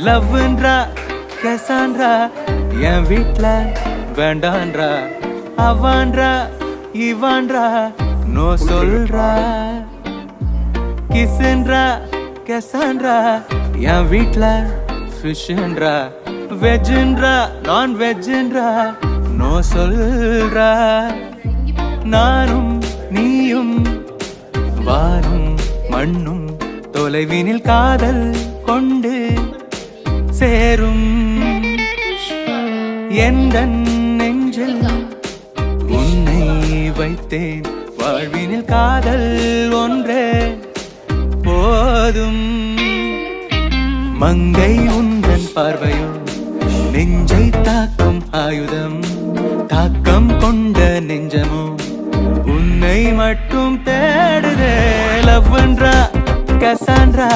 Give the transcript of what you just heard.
லவ்ன்றா கெசான்றா என் வீட்ல வேண்டான்றா அவான்றா இவான்றா நோ சொல்றா கிஸ்ன்றா கெசான்றா என் வீட்ல ஃபிஷ்ன்றா வெஜ்ன்றா நான் வெஜ்ன்றா நோ சொல்றா நானும் நீயும் வானும் மண்ணும் தொலைவினில் காதல் கொண்டு சேரும் எந்தன் நெஞ்சில் உன்னை வைத்தேன் வாழ்வினில் காதல் ஒன்றே போதும் மங்கை உந்தன் பார்வையோ நெஞ்சை தாக்கும் ஆயுதம் தாக்கம் கொண்ட நெஞ்சமோ உன்னை மட்டும் தேடுதே லவ்ன்றா கசான்றா